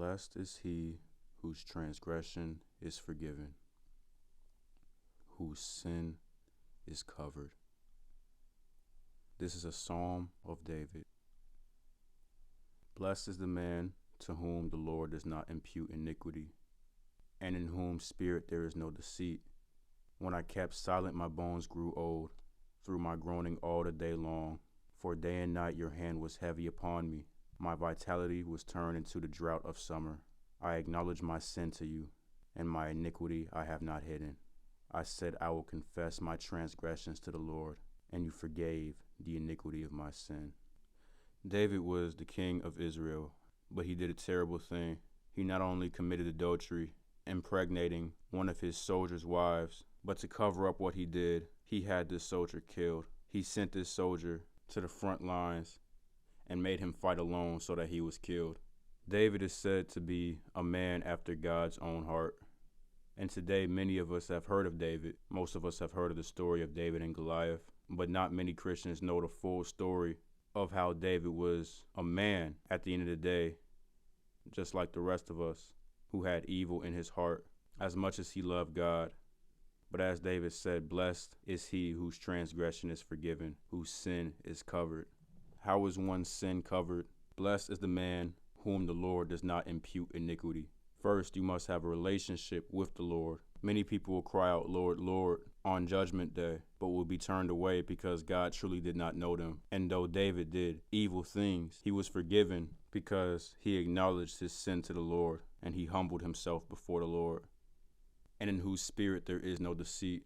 Blessed is he whose transgression is forgiven, whose sin is covered. This is a psalm of David. Blessed is the man to whom the Lord does not impute iniquity, and in whose spirit there is no deceit. When I kept silent, my bones grew old, through my groaning all the day long. For day and night your hand was heavy upon me. My vitality was turned into the drought of summer. I acknowledged my sin to you, and my iniquity I have not hidden. I said, I will confess my transgressions to the Lord, and you forgave the iniquity of my sin. David was the king of Israel, but he did a terrible thing. He not only committed adultery, impregnating one of his soldiers' wives, but to cover up what he did, he had this soldier killed. He sent this soldier to the front lines and made him fight alone so that he was killed. David is said to be a man after God's own heart. And today, many of us have heard of David. Most of us have heard of the story of David and Goliath, but not many Christians know the full story of how David was a man at the end of the day, just like the rest of us, who had evil in his heart as much as he loved God. But as David said, blessed is he whose transgression is forgiven, whose sin is covered. How is one's sin covered? Blessed is the man whom the Lord does not impute iniquity. First, you must have a relationship with the Lord. Many people will cry out, Lord, Lord, on Judgment Day, but will be turned away because God truly did not know them. And though David did evil things, he was forgiven because he acknowledged his sin to the Lord, and he humbled himself before the Lord. And in whose spirit there is no deceit.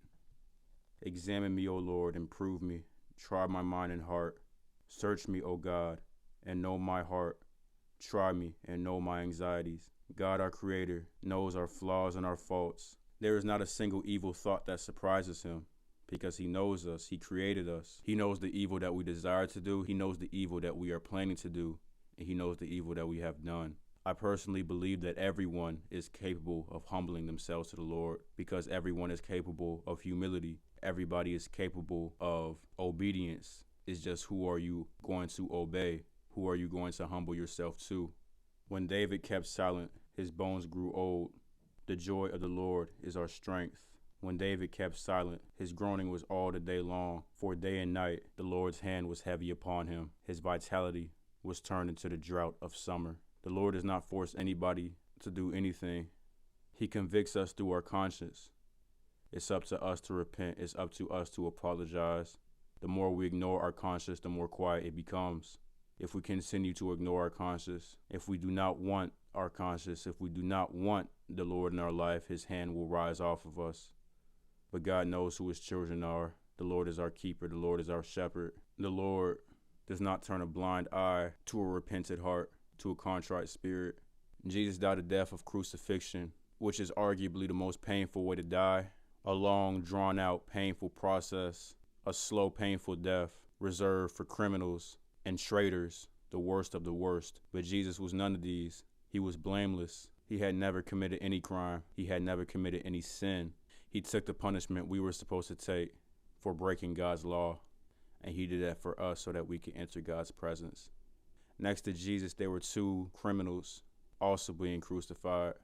Examine me, O Lord, and prove me. Try my mind and heart. Search me, O God, and know my heart. Try me and know my anxieties. God, our Creator, knows our flaws and our faults. There is not a single evil thought that surprises him, because he knows us. He created us. He knows the evil that we desire to do. He knows the evil that we are planning to do, and he knows the evil that we have done. I personally believe that everyone is capable of humbling themselves to the Lord, because everyone is capable of humility. Everybody is capable of obedience. It's just, who are you going to obey? Who are you going to humble yourself to? When David kept silent, his bones grew old. The joy of the Lord is our strength. When David kept silent, his groaning was all the day long. For day and night the Lord's hand was heavy upon him. His vitality was turned into the drought of summer. The Lord does not force anybody to do anything. He convicts us through our conscience. It's up to us to repent. It's up to us to apologize. The more we ignore our conscience, the more quiet it becomes. If we continue to ignore our conscience, if we do not want our conscience, if we do not want the Lord in our life, his hand will rise off of us. But God knows who his children are. The Lord is our keeper. The Lord is our shepherd. The Lord does not turn a blind eye to a repentant heart, to a contrite spirit. Jesus died a death of crucifixion, which is arguably the most painful way to die. A long, drawn-out, painful process, a slow, painful death reserved for criminals and traitors, the worst of the worst. But Jesus was none of these. He was blameless. He had never committed any crime. He had never committed any sin. He took the punishment we were supposed to take for breaking God's law, and he did that for us so that we could enter God's presence. Next to Jesus, there were two criminals also being crucified.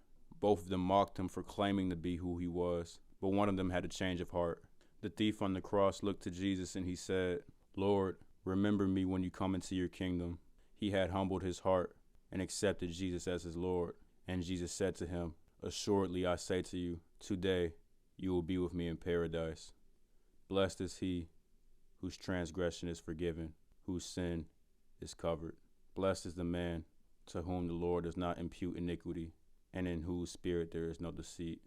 Both of them mocked him for claiming to be who he was, but one of them had a change of heart. The thief on the cross looked to Jesus and he said, Lord, remember me when you come into your kingdom. He had humbled his heart and accepted Jesus as his Lord. And Jesus said to him, assuredly I say to you, today you will be with me in paradise. Blessed is he whose transgression is forgiven, whose sin is covered. Blessed is the man to whom the Lord does not impute iniquity, and in whose spirit there is no deceit.